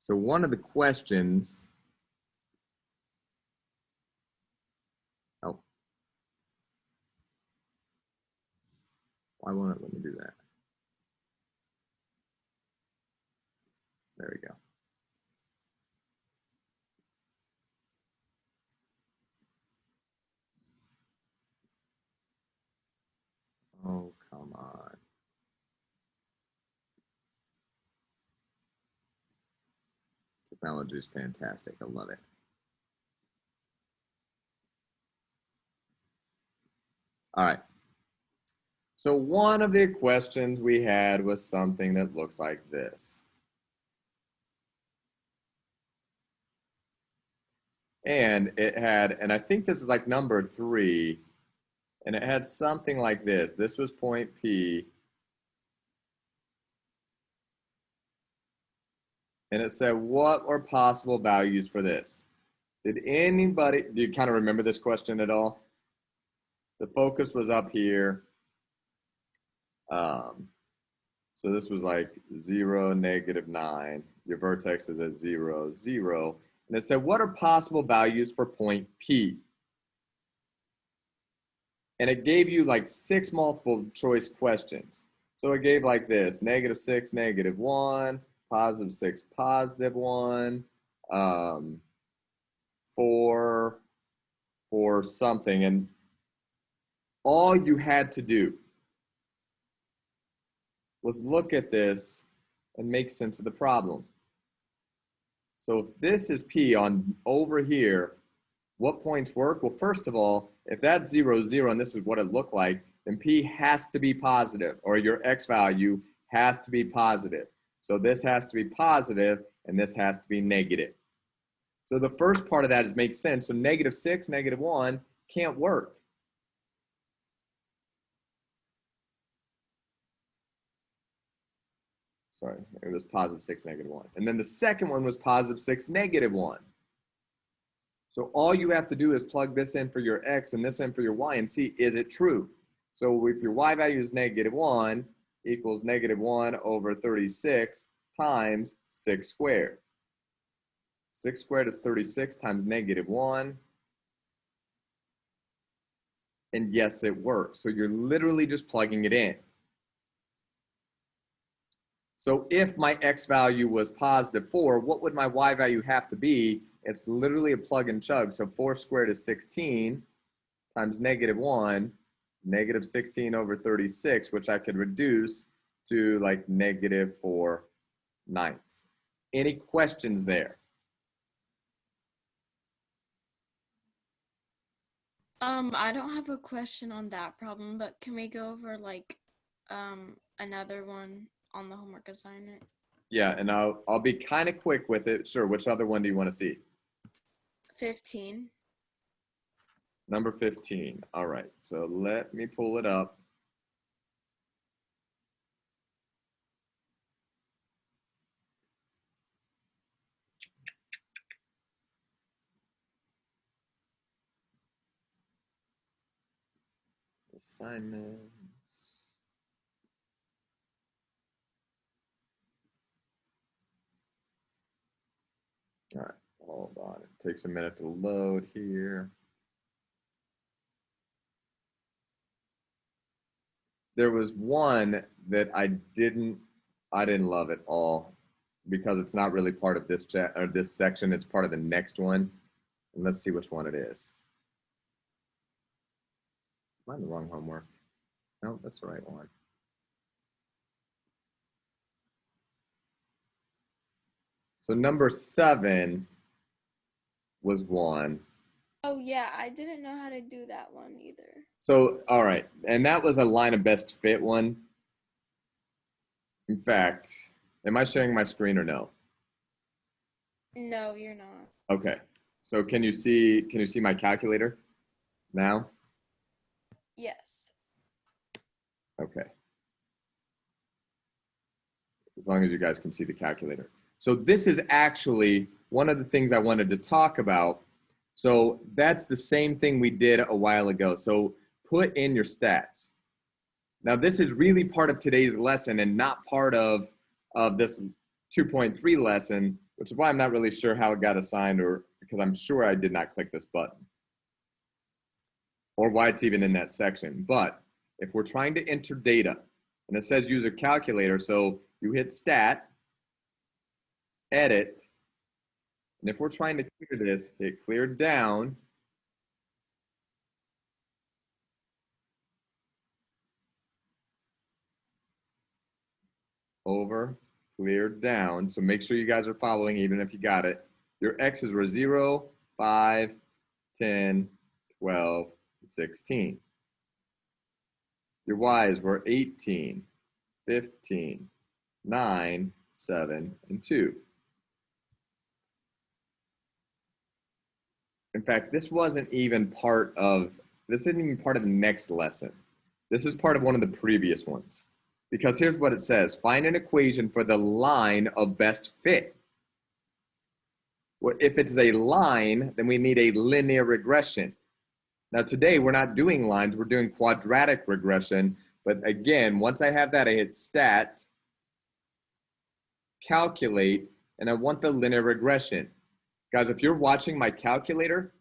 So one of the questions, oh, why won't it let me do that? There we go. Oh, come on. Technology is fantastic. I love it. All right. So one of the questions we had was something that looks like this. And it had, and I think this is like number 3, and it had something like this. This was point P. And it said, what are possible values for this? Did anybody, do you kind of remember this question at all? The focus was up here. So this was like 0, -9. Your vertex is at 0, 0. And it said, what are possible values for point P? And it gave you like 6 multiple choice questions. So it gave like this: -6, -1, +6, +1, 4, or something. And all you had to do was look at this and make sense of the problem. So if this is P on over here, what points work? Well, first of all, if that's 0, 0, and this is what it looked like, then P has to be positive, or your X value has to be positive. So this has to be positive, and this has to be negative. So the first part of that is makes sense. So -6, -1 can't work. Sorry, it was +6, -1. And then the second one was +6, -1. So all you have to do is plug this in for your X and this in for your Y and see, is it true? So if your Y value is -1 equals -1 over 36 times 6 squared. 6 squared is 36 times -1. And yes, it works. So you're literally just plugging it in. So if my X value was +4, what would my Y value have to be? It's literally a plug and chug. So 4 squared is 16 times -1, -16 over 36, which I could reduce to like -4/9. Any questions there? I don't have a question on that problem, but can we go over like another one on the homework assignment? Yeah, and I'll be kind of quick with it. Sure, which other one do you want to see? 15. Number 15. All right, so let me pull it up. Assignments. All right, hold on. It takes a minute to load here. There was one that I didn't love at all because it's not really part of this chat or this section. It's part of the next one. And let's see which one it is. Am I in the wrong homework? No, that's the right one. So number 7 was one. Oh yeah, I didn't know how to do that one either. So, all right. And that was a line of best fit one. In fact, am I sharing my screen or no? No, you're not. Okay. So can you see my calculator now? Yes. Okay. As long as you guys can see the calculator. So this is actually one of the things I wanted to talk about. So that's the same thing we did a while ago. So put in your stats. Now this is really part of today's lesson and not part of this 2.3 lesson. which is why I'm not really sure how it got assigned, or because I'm sure I did not click this button, or why it's even in that section. But if we're trying to enter data, and it says use a calculator, so you hit stat, edit, and if we're trying to clear this, hit clear down, over, clear down. So make sure you guys are following, even if you got it. Your X's were 0, 5, 10, 12, 16. Your Y's were 18, 15, 9, 7, and 2. In fact, this isn't even part of the next lesson. This is part of one of the previous ones. Because here's what it says. Find an equation for the line of best fit. Well, if it's a line, then we need a linear regression. Now today we're not doing lines, we're doing quadratic regression. But again, once I have that, I hit stat, calculate, and I want the linear regression. Guys, if you're watching my calculator,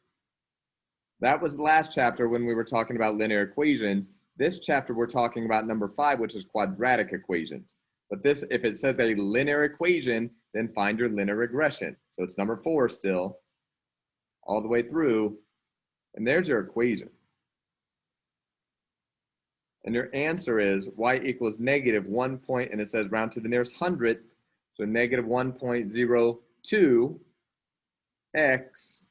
that was the last chapter when we were talking about linear equations. This chapter, we're talking about number 5, which is quadratic equations. But this, if it says a linear equation, then find your linear regression. So it's number 4 still, all the way through. And there's your equation. And your answer is y equals negative 1 point, and it says round to the nearest hundredth. So negative 1.02 x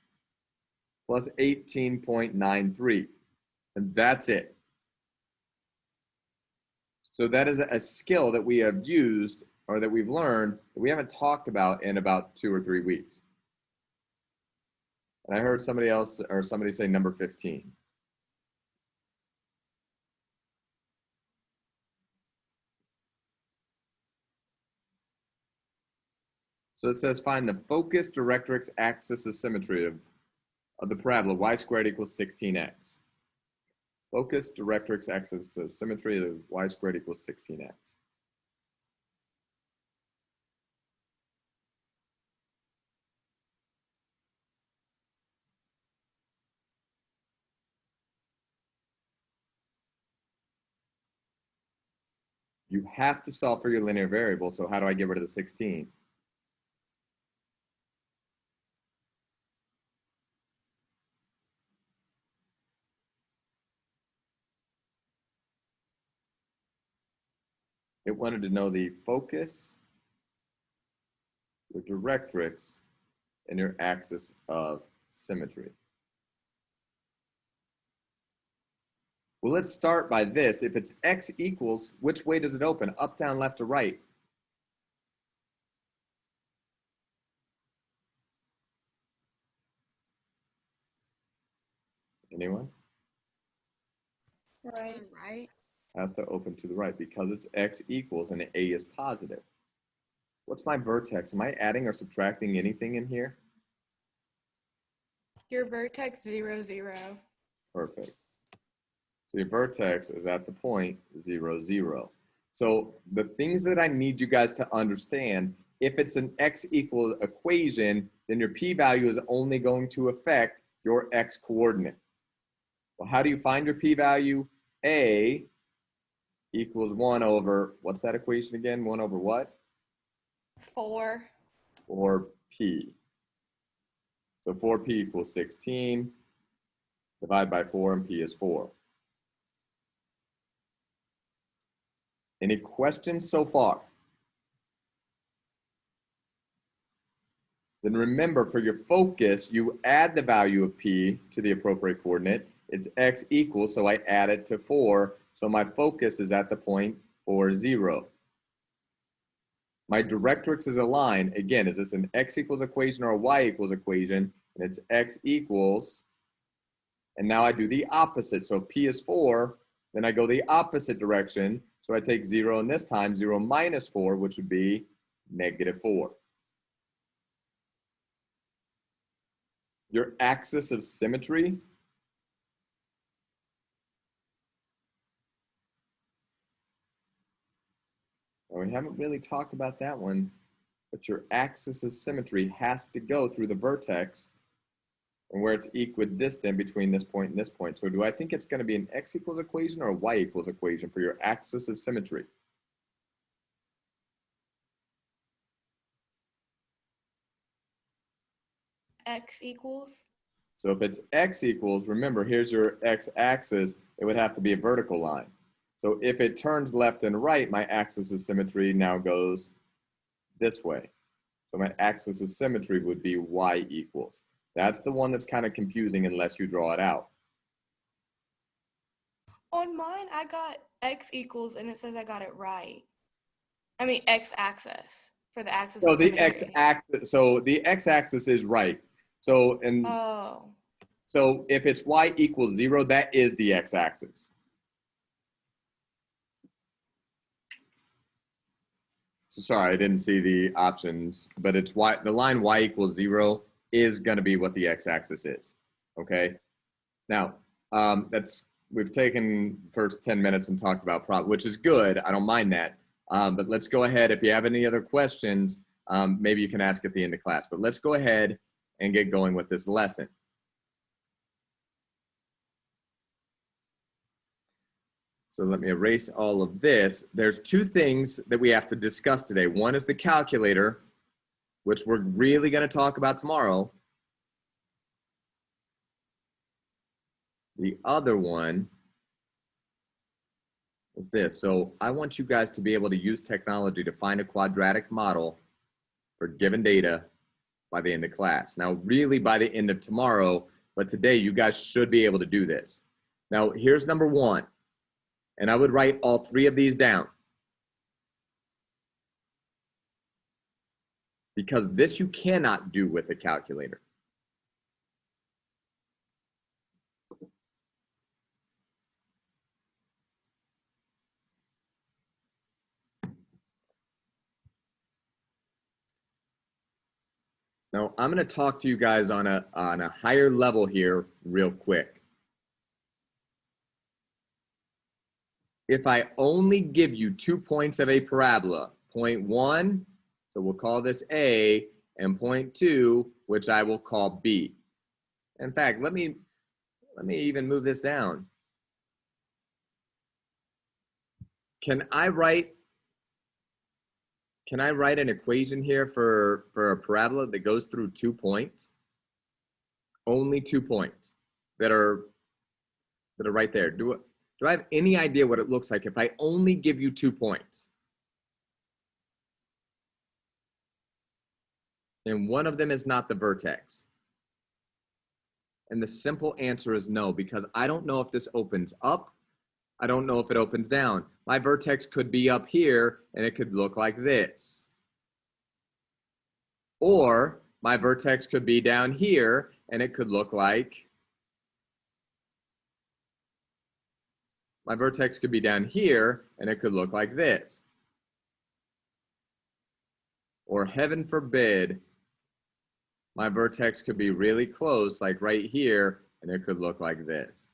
plus 18.93. And that's it. So that is a skill that we have used, or that we've learned, that we haven't talked about in about 2 or 3 weeks. And I heard somebody say number 15. So it says find the focus directrix axis of symmetry of the parabola y squared equals 16x. Focus directrix axis of symmetry of y squared equals 16x. You have to solve for your linear variable, so how do I get rid of the 16? It wanted to know the focus, your directrix, and your axis of symmetry. Well, let's start by this. If it's x equals, which way does it open? Up, down, left, or right? Anyone? Right. Right. Has to open to the right because it's x equals and a is positive. What's my vertex? Am I adding or subtracting anything in here? Your vertex 0, 0. Perfect. So your vertex is at the point 0, 0. So the things that I need you guys to understand, if it's an x equal equation, then your p-value is only going to affect your x coordinate. Well, how do you find your p-value? A equals 1 over, what's that equation again? 1 over what? 4. Or p. So 4p equals 16. Divide by 4, and p is 4. Any questions so far? Then remember, for your focus, you add the value of p to the appropriate coordinate. It's x equals, so I add it to 4. So my focus is at the point 4, 0. My directrix is a line. Again, is this an x equals equation or a y equals equation? And it's x equals, and now I do the opposite. So if p is 4, then I go the opposite direction. So I take 0, and this time 0 minus 4, which would be negative 4. Your axis of symmetry, well, we haven't really talked about that one. but your axis of symmetry has to go through the vertex and where it's equidistant between this point and this point. So do I think it's going to be an x equals equation or a y equals equation for your axis of symmetry? X equals. So if it's x equals, remember, here's your x-axis, it would have to be a vertical line. So if it turns left and right, my axis of symmetry now goes this way. So my axis of symmetry would be y equals. That's the one that's kind of confusing unless you draw it out. On mine, I got X equals, and it says I got it right. I mean, X axis for the axis So of the symmetry. x-axis is right. So Oh. so if it's y equals 0, that is the x-axis. So sorry, I didn't see the options, but it's y. The line y equals 0 is going to be what the x-axis is. Okay. Now we've taken the first 10 minutes and talked about which is good. I don't mind that. But let's go ahead. If you have any other questions, maybe you can ask at the end of class. But let's go ahead and get going with this lesson. So let me erase all of this. There's two things that we have to discuss today. One is the calculator, which we're really going to talk about tomorrow. The other one is this. So I want you guys to be able to use technology to find a quadratic model for given data by the end of class. Now, really by the end of tomorrow, but today you guys should be able to do this. Now, here's number one. And I would write all three of these down. Because this you cannot do with a calculator. Now, I'm going to talk to you guys on a higher level here real quick. If I only give you 2 points of a parabola, point 1, so we'll call this A, and point 2, which I will call B. In fact, let me even move this down. Can I write an equation here for a parabola that goes through 2 points? Only 2 points that are right there. Do I have any idea what it looks like if I only give you 2 points? And one of them is not the vertex. And the simple answer is no, because I don't know if this opens up. I don't know if it opens down. My vertex could be up here and it could look like this. Or my vertex could be down here and it could look like, my vertex could be down here and it could look like this. Or heaven forbid, my vertex could be really close, like right here, and it could look like this.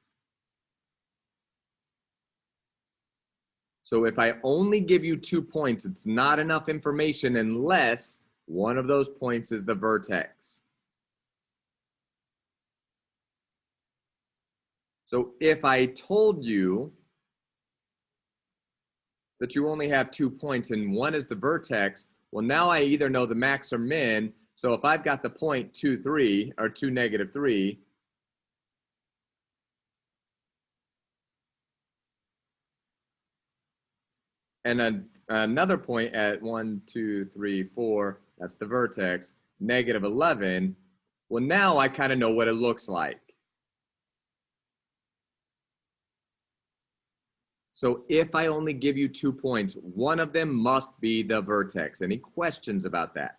So if I only give you 2 points, it's not enough information unless one of those points is the vertex. So if I told you that you only have 2 points and one is the vertex, well, now I either know the max or min. So if I've got the point 2, 3, or 2, negative 3, and another point at 1, 2, 3, 4, that's the vertex, negative 11, well, now I kind of know what it looks like. So if I only give you 2 points, one of them must be the vertex. Any questions about that?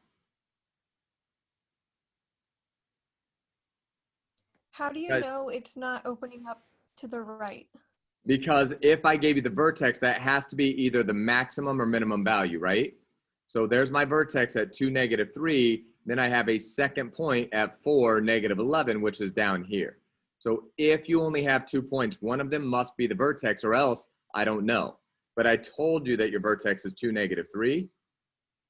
How do you know it's not opening up to the right? Because if I gave you the vertex, that has to be either the maximum or minimum value, right? So there's my vertex at 2, negative 3. Then I have a second point at 4, negative 11, which is down here. So if you only have 2 points, one of them must be the vertex, or else I don't know. But I told you that your vertex is 2, negative 3.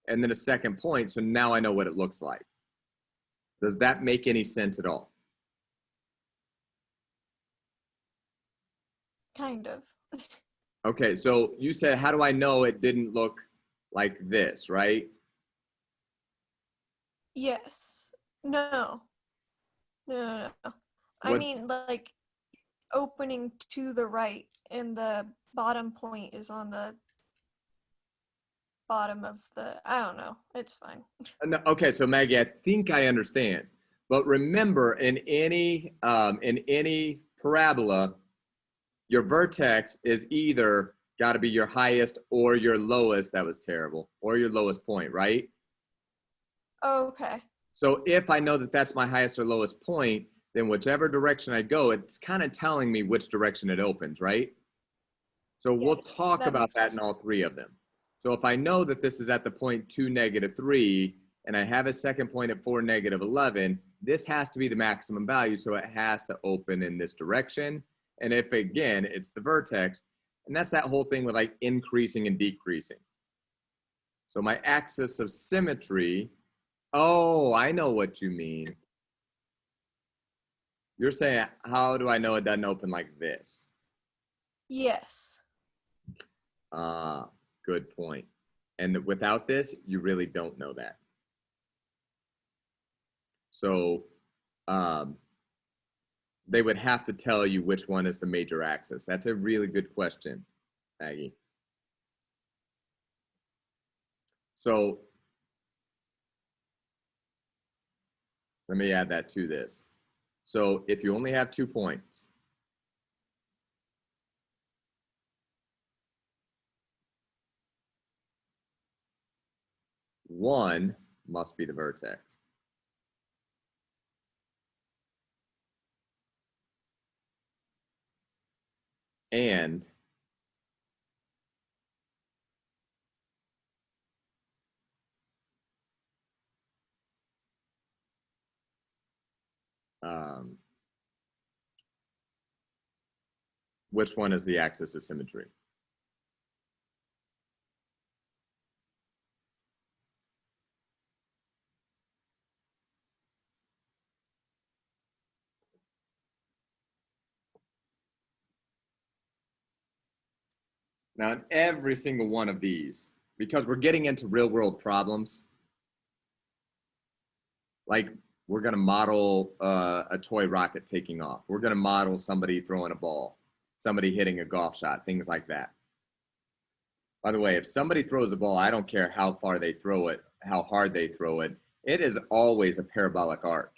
and then a second point, so now I know what it looks like. Does that make any sense at all? Kind of. Okay, so you said, how do I know it didn't look like this, right? Yes. No. No. I What? mean, like, opening to the right, and the bottom point is on the bottom of the. I don't know. It's fine. No, okay, so Maggie, I think I understand. But remember, in any parabola, your vertex is either got to be your highest or your lowest. That was terrible. Or your lowest point, right? Okay. So if I know that that's my highest or lowest point, then whichever direction I go, it's kind of telling me which direction it opens, right? So we'll Yes, talk that about makes that in sense. all three of them. So if I know that this is at the point 2, -3, and I have a second point at 4, -11, this has to be the maximum value, so it has to open in this direction. And if, again, it's the vertex, and that's that whole thing with like increasing and decreasing. So my axis of symmetry, oh, I know what you mean. You're saying, how do I know it doesn't open like this? Yes. Good point. And without this, you really don't know that. So they would have to tell you which one is the major axis. That's a really good question, Maggie. So let me add that to this. So if you only have 2 points, one must be the vertex. And which one is the axis of symmetry? Now, in every single one of these, because we're getting into real world problems, like we're going to model a toy rocket taking off. We're going to model somebody throwing a ball, somebody hitting a golf shot, things like that. By the way, if somebody throws a ball, I don't care how far they throw it, how hard they throw it, it is always a parabolic arc.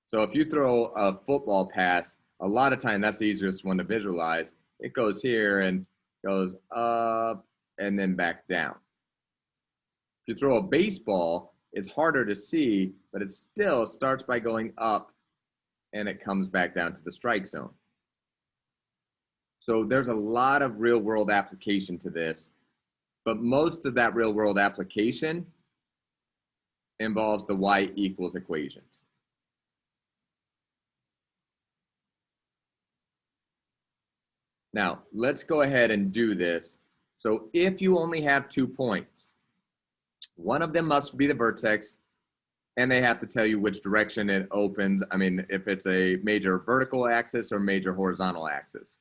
So if you throw a football pass, a lot of time that's the easiest one to visualize. It goes here and goes up and then back down. If you throw a baseball, it's harder to see, but it still starts by going up and it comes back down to the strike zone. So there's a lot of real world application to this, but most of that real world application involves the y equals equations. Now, let's go ahead and do this. So if you only have 2 points, one of them must be the vertex, and they have to tell you which direction it opens. I mean, if it's a major vertical axis or major horizontal axis.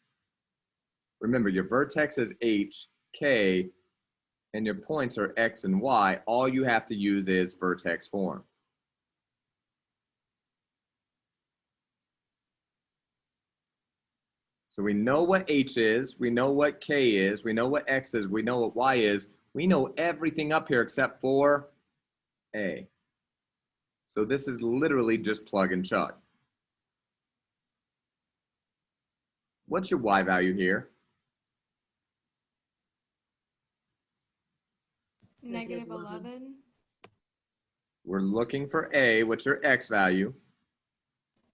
Remember, your vertex is H, K, and your points are X and Y. All you have to use is vertex form. So we know what H is, we know what K is, we know what X is, we know what Y is. We know everything up here except for A. So this is literally just plug and chug. What's your Y value here? -11. We're looking for A. What's your X value?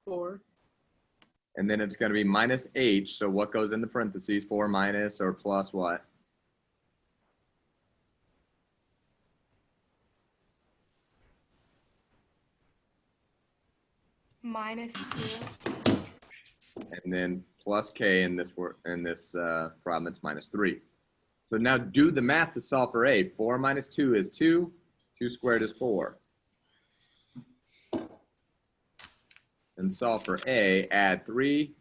4. And then it's going to be minus H. So what goes in the parentheses? 4 minus or plus what? -2. And then plus K in this problem, it's -3. So now do the math to solve for A. 4 minus 2 is 2. 2 squared is 4. And solve for A, add 3.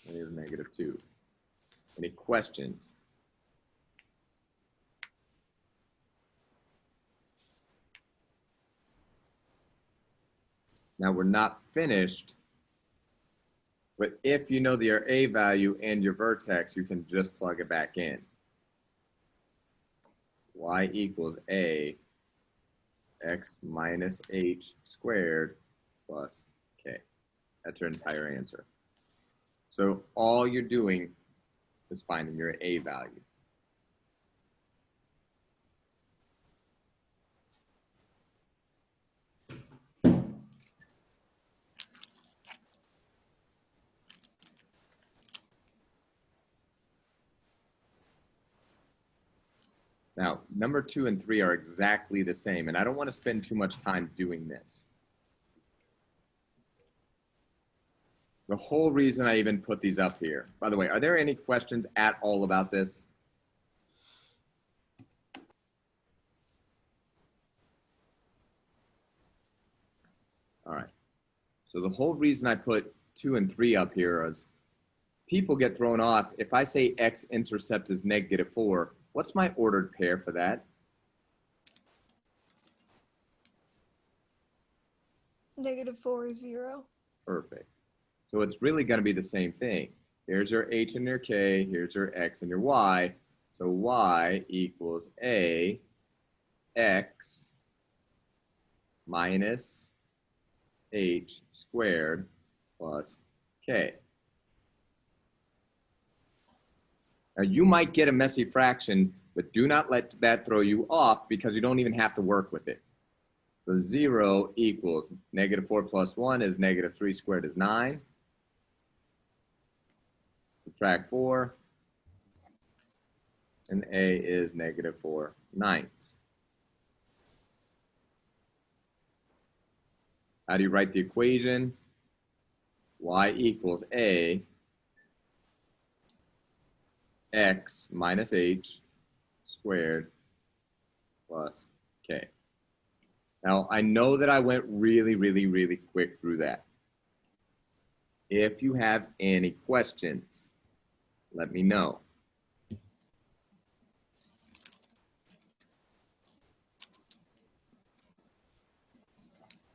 And here's negative 2. Any questions? Now we're not finished, but if you know your A value and your vertex, you can just plug it back in. Y equals A x minus h squared plus k. That's your entire answer. So all you're doing is finding your A value. Now, number 2 and 3 are exactly the same, and I don't want to spend too much time doing this. The whole reason I even put these up here. By the way, are there any questions at all about this? All right. So the whole reason I put 2 and 3 up here is people get thrown off. If I say x-intercept is negative 4, what's my ordered pair for that? -4 is 0. Perfect. So it's really going to be the same thing. Here's your h and your k, here's your x and your y. So y equals a x minus h squared plus k. Now you might get a messy fraction, but do not let that throw you off because you don't even have to work with it. So 0 equals -4 plus 1 is -3 squared is 9. Subtract 4, and A is -4 ninths. How do you write the equation? Y equals A x minus h squared plus k. Now, I know that I went really quick through that. If you have any questions, let me know.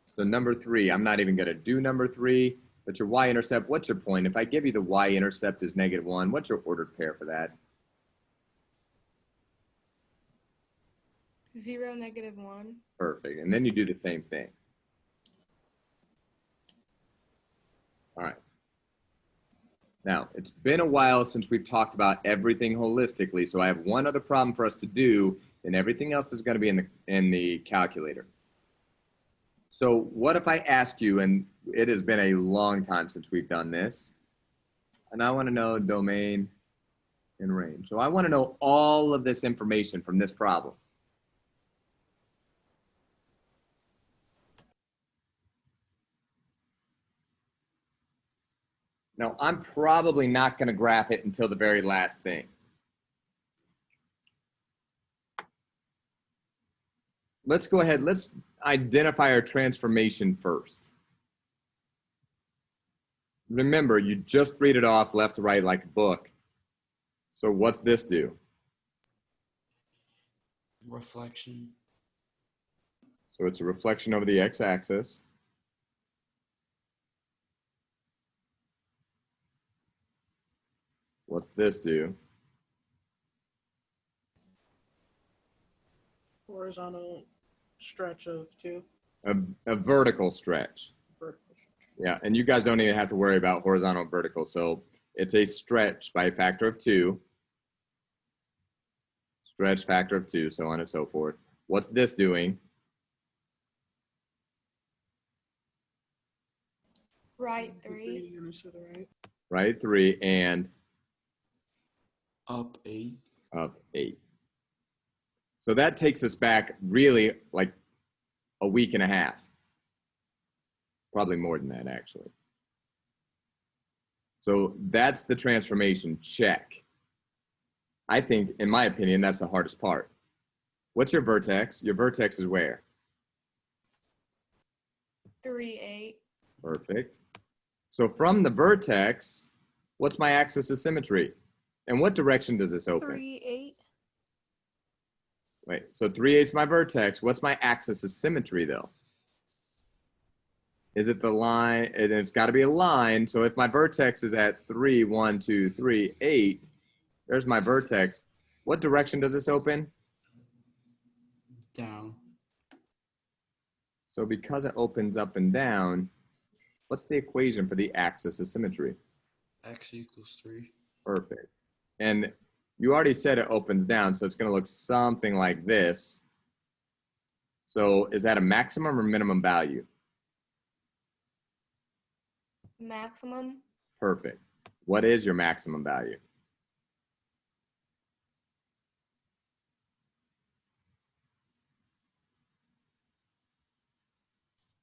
So number 3, I'm not even going to do number 3, but your y-intercept, what's your point? If I give you the y-intercept is -1, what's your ordered pair for that? 0, -1. Perfect. And then you do the same thing. All right. Now, it's been a while since we've talked about everything holistically, so I have one other problem for us to do, and everything else is going to be in the calculator. So what if I ask you, and it has been a long time since we've done this, and I want to know domain and range. So I want to know all of this information from this problem. Now, I'm probably not going to graph it until the very last thing. Let's go ahead. Let's identify our transformation first. Remember, you just read it off left to right like a book. So what's this do? Reflection. So it's a reflection over the x-axis. What's this do? Horizontal stretch of 2. A vertical stretch. Vertical stretch. Yeah, and you guys don't even have to worry about horizontal and vertical. So it's a stretch by a factor of 2. Stretch factor of 2, so on and so forth. What's this doing? Right 3. And to the right. Right 3 and Up 8. up 8. So that takes us back really like a week and a half. Probably more than that, actually. So that's the transformation, check. I think, in my opinion, that's the hardest part. What's your vertex? Your vertex is where? 3, 8. Perfect. So from the vertex, what's my axis of symmetry? And what direction does this open? 3, 8. Wait, so 3/8 is my vertex. What's my axis of symmetry, though? Is it the line? And it's got to be a line. So if my vertex is at 3, 1, 2, 3, 8, there's my vertex. What direction does this open? Down. So because it opens up and down, what's the equation for the axis of symmetry? X equals 3. Perfect. And you already said it opens down, so it's going to look something like this. So is that a maximum or minimum value? Maximum. Perfect. What is your maximum value?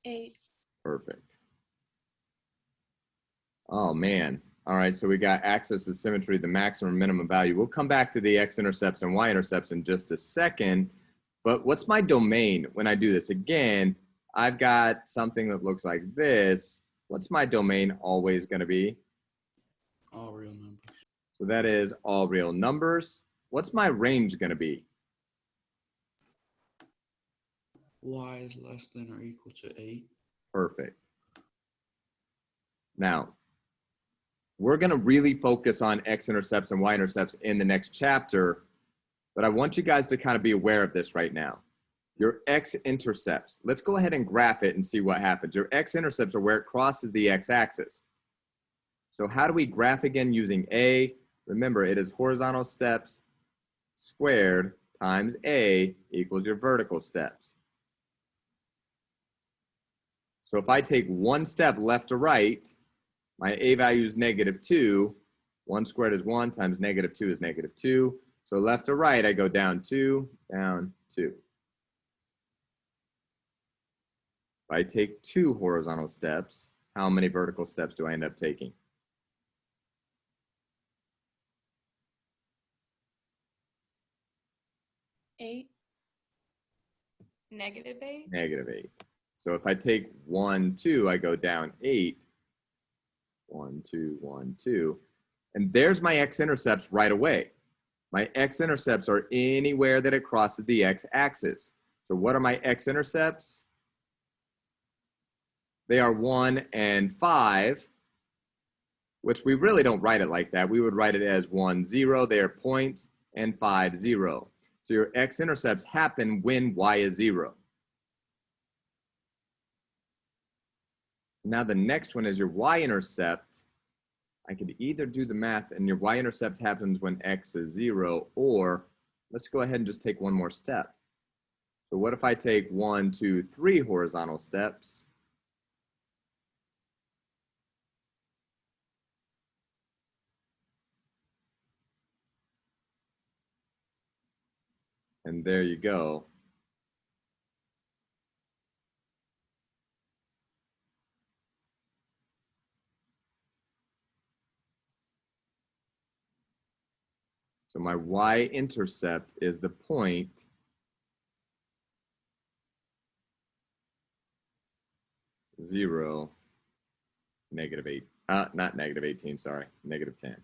8. Perfect. Oh, man. All right, so we got axis of symmetry, the maximum minimum value. We'll come back to the x-intercepts and y-intercepts in just a second. But what's my domain when I do this? Again, I've got something that looks like this. What's my domain always going to be? All real numbers. So that is all real numbers. What's my range going to be? Y is less than or equal to 8. Perfect. Now, we're going to really focus on x-intercepts and y-intercepts in the next chapter, but I want you guys to kind of be aware of this right now. Your x-intercepts, let's go ahead and graph it and see what happens. Your x-intercepts are where it crosses the x-axis. So how do we graph again using A? Remember, it is horizontal steps squared times A equals your vertical steps. So if I take one step left to right, my A value is -2. 1 squared is 1 times -2 is -2. So left to right, I go down 2, down 2. If I take 2 horizontal steps, how many vertical steps do I end up taking? -8. -8. -8. So if I take 1, 2, I go down 8. 1, 2, 1, 2. And there's my x-intercepts right away. My x-intercepts are anywhere that it crosses the x-axis. So what are my x-intercepts? They are 1 and 5, which we really don't write it like that. We would write it as 1, 0. They are points, and 5, 0. So your x-intercepts happen when y is 0. Now the next one is your y-intercept. I could either do the math and your y-intercept happens when x is 0, or let's go ahead and just take one more step. So what if I take 1, 2, 3 horizontal steps? And there you go. So my y-intercept is the point 0, -8, not -18, sorry, -10.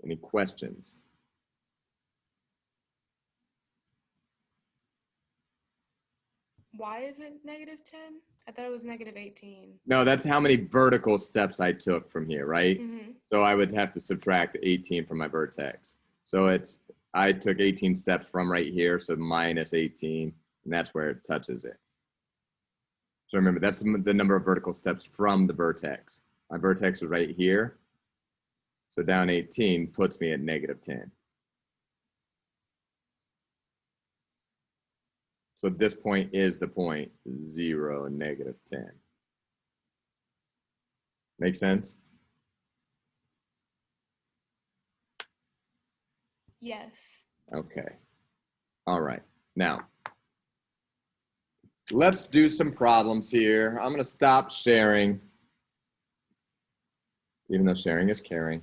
Any questions? Why is it -10? I thought it was -18. No, that's how many vertical steps I took from here, right? Mm-hmm. So I would have to subtract 18 from my vertex. So I took 18 steps from right here, so -18, and that's where it touches it. So remember, that's the number of vertical steps from the vertex. My vertex is right here. So down 18 puts me at -10. So this point is the point 0, -10. Make sense? Yes. Okay. All right. Now, let's do some problems here. I'm going to stop sharing. even though sharing is caring.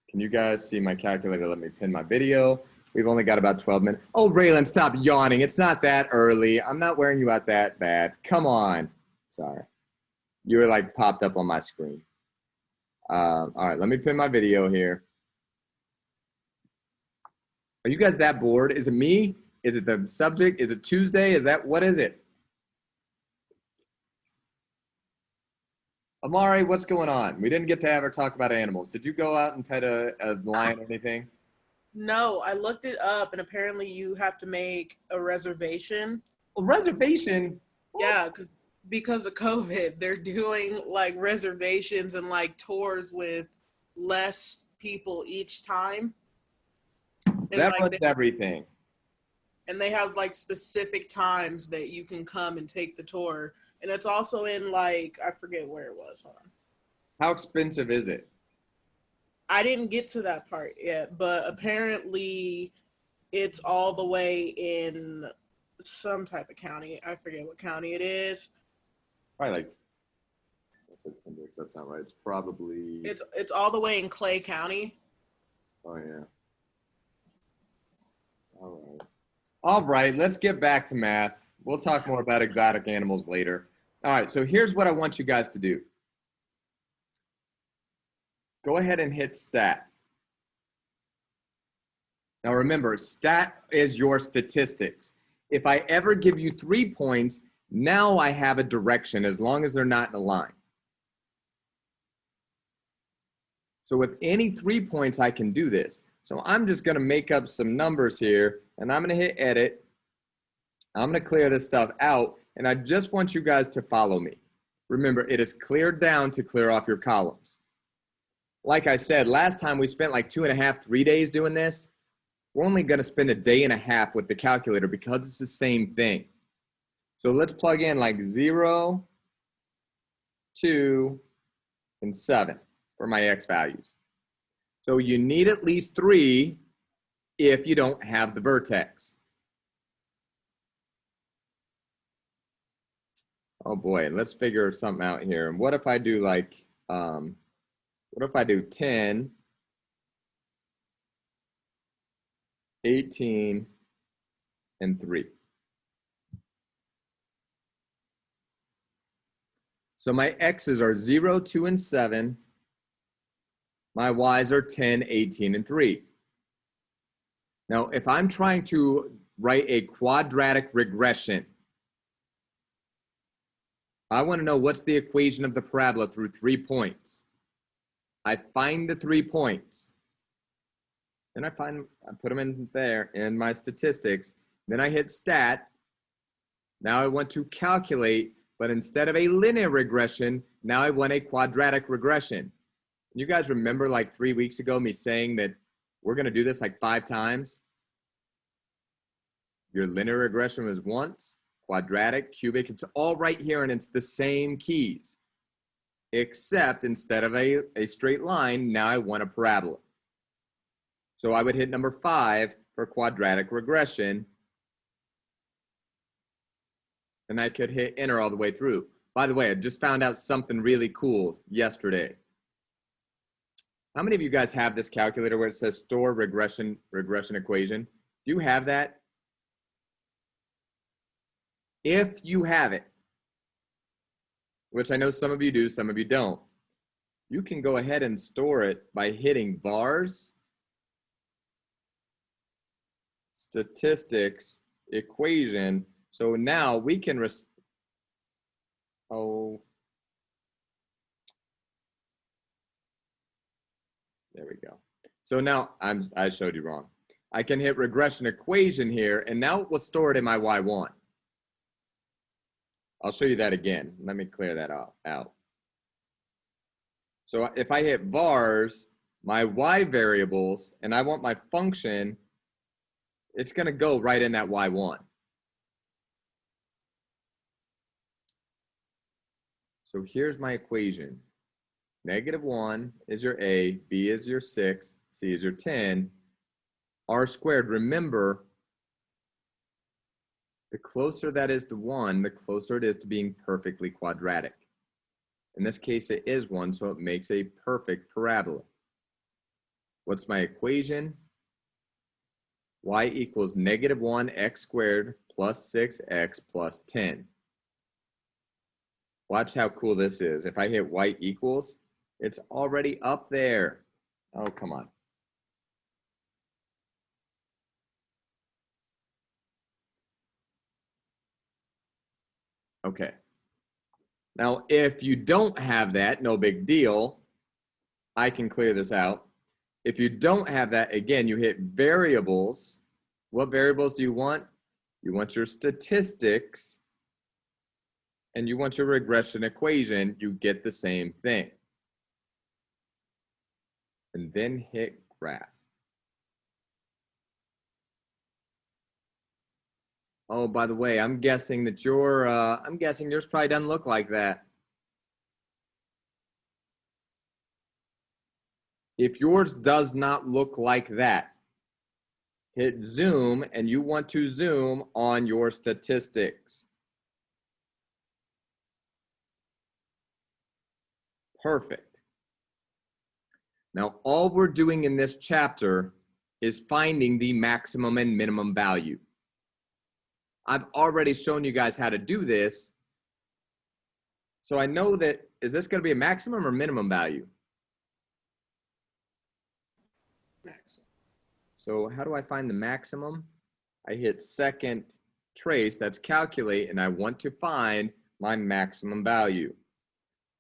Can you guys see my calculator? Let me pin my video. We've only got about 12 minutes. Oh, Raylan, stop yawning. It's not that early. I'm not wearing you out that bad. Come on. Sorry. You were like popped up on my screen. All right, let me pin my video here. Are you guys that bored? Is it me? Is it the subject? Is it Tuesday? Is that, what is it? Amari, what's going on? We didn't get to ever talk about animals. Did you go out and pet a lion or anything? No, I looked it up, and apparently you have to make a reservation. A reservation? Yeah, because of COVID, they're doing like reservations and like tours with less people each time. And That like runs everything. and they have like specific times that you can come and take the tour. And it's also in like, I forget where it was. Hold on. How expensive is it? I didn't get to that part yet, but apparently it's all the way in some type of county. I forget what county it is. Probably like, that's not right. It's probably. It's all the way in Clay County. Oh, yeah. All right. All right, let's get back to math. We'll talk more about exotic animals later. All right, so here's what I want you guys to do. Go ahead and hit stat. Now remember, stat is your statistics. If I ever give you 3 points, now I have a direction as long as they're not in a line. So with any 3 points, I can do this. So I'm just gonna make up some numbers here, and I'm gonna hit edit. I'm gonna clear this stuff out, and I just want you guys to follow me. Remember, it is cleared down to clear off your columns. Like I said, last time we spent like 2.5, 3 days doing this. We're only gonna spend a day and a half with the calculator because it's the same thing. So let's plug in like 0, 2, and 7 for my X values. So you need at least 3 if you don't have the vertex. Oh boy, let's figure something out here. And what if I do like, what if I do 10, 18, and 3? So my X's are 0, 2, and 7. My Y's are 10, 18, and 3. Now, if I'm trying to write a quadratic regression, I want to know what's the equation of the parabola through 3 points. I find the 3 points. Then I put them in there in my statistics. Then I hit stat. Now I want to calculate, but instead of a linear regression, now I want a quadratic regression. You guys remember like 3 weeks ago me saying that we're going to do this like 5 times? Your linear regression was once, quadratic, cubic, it's all right here and it's the same keys. Except instead of a straight line, now I want a parabola. So I would hit number 5 for quadratic regression. And I could hit enter all the way through. By the way, I just found out something really cool yesterday. How many of you guys have this calculator where it says store regression equation? Do you have that? If you have it, which I know some of you do, some of you don't, you can go ahead and store it by hitting vars, statistics, equation. So now we can, there we go. So now I showed you wrong. I can hit regression equation here, and now it will store it in my Y1. I'll show you that again. Let me clear that out. So if I hit vars, my Y variables, and I want my function, it's going to go right in that Y1. So here's my equation. -1 is your A, B is your 6, C is your 10, R squared. Remember, The closer that is to 1, the closer it is to being perfectly quadratic. In this case, it is 1, so it makes a perfect parabola. What's my equation? Y equals negative 1x squared plus 6x plus 10. Watch how cool this is. If I hit y equals, it's already up there. Oh, come on. Okay. Now, if you don't have that, no big deal. I can clear this out. If you don't have that, again, you hit variables. What variables do you want? You want your statistics and you want your regression equation. You get the same thing. And then hit graph. Oh, by the way, I'm guessing that yours probably doesn't look like that. If yours does not look like that, hit zoom and you want to zoom on your statistics. Perfect. Now, all we're doing in this chapter is finding the maximum and minimum value. I've already shown you guys how to do this. So I know that, is this going to be a maximum or minimum value? Maximum. So how do I find the maximum? I hit second trace, that's calculate, and I want to find my maximum value.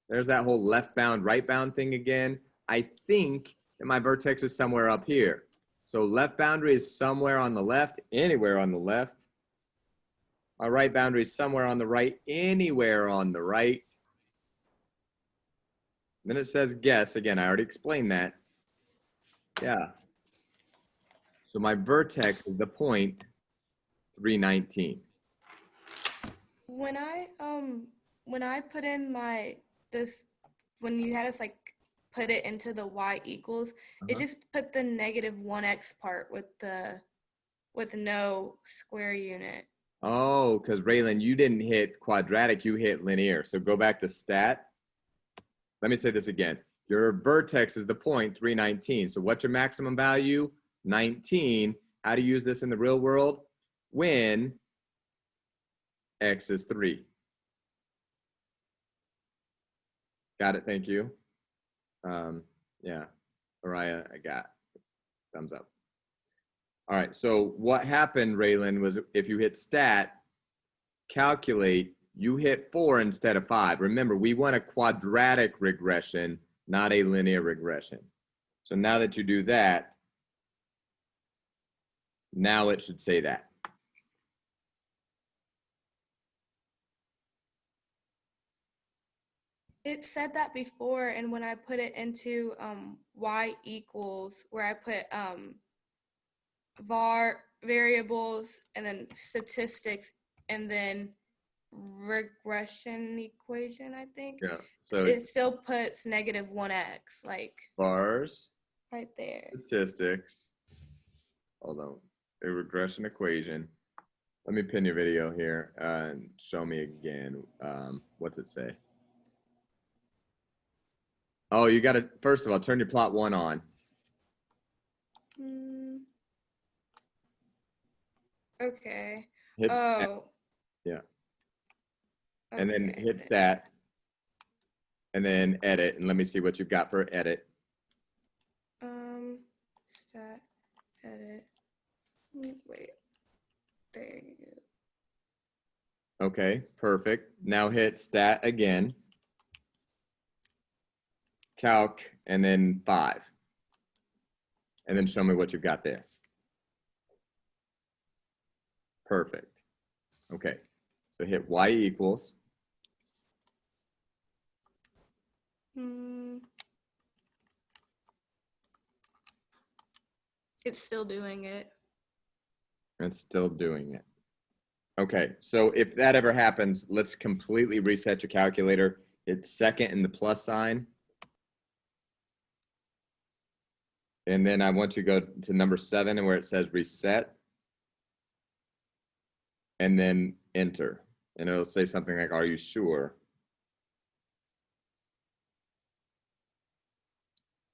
There's that whole left bound, right bound thing again. I think that my vertex is somewhere up here. So left boundary is somewhere on the left, anywhere on the left. My right boundary is somewhere on the right, anywhere on the right. Then it says guess. Again, I already explained that. Yeah. So my vertex is the point 319. When I put in when you had us like put it into the y equals, it just put the negative 1x part with no square unit. Oh, because Raylan, you didn't hit quadratic, you hit linear. So go back to stat. Let me say this again. Your vertex is the point 319. So what's your maximum value? 19. How to use this in the real world? When x is 3. Got it, thank you. Yeah, Mariah, I got thumbs up. All right, so what happened, Raylan, was if you hit stat, calculate, you hit 4 instead of 5. Remember, we want a quadratic regression, not a linear regression. So now that you do that, now it should say that. It said that before, and when I put it into y equals, where I put var variables and then statistics and then regression equation, I think. Yeah, so it still puts negative 1x, like bars, right there. statistics, hold on, a regression equation. Let me pin your video here and show me again. What's it say? Oh, you got to, first of all, turn your plot 1 on. Okay. Hit stat. Yeah. And then hit stat. And then edit. And let me see what you've got for edit. Stat, edit. Wait. There you go. Okay, perfect. Now hit stat again. Calc, and then 5. And then show me what you've got there. Perfect. Okay, so hit y equals. It's still doing it. It's still doing it. Okay, so if that ever happens, let's completely reset your calculator. Hit second and the plus sign. And then I want you to go to number 7 and where it says reset. and then enter. And it'll say something like, are you sure?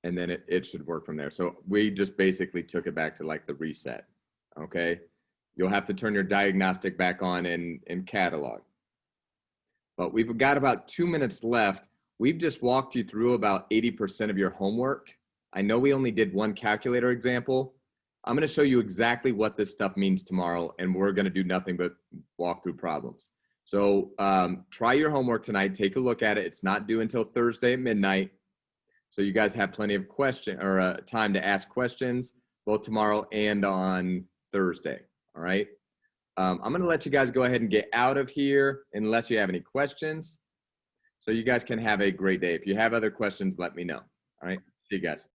And then it should work from there. So we just basically took it back to like the reset, okay? You'll have to turn your diagnostic back on in catalog. But we've got about 2 minutes left. We've just walked you through about 80% of your homework. I know we only did one calculator example. I'm gonna show you exactly what this stuff means tomorrow, and we're gonna do nothing but walk through problems. So try your homework tonight, take a look at it. It's not due until Thursday at midnight. So you guys have plenty of time to ask questions, both tomorrow and on Thursday, all right? I'm gonna let you guys go ahead and get out of here unless you have any questions. So you guys can have a great day. If you have other questions, let me know, all right? See you guys.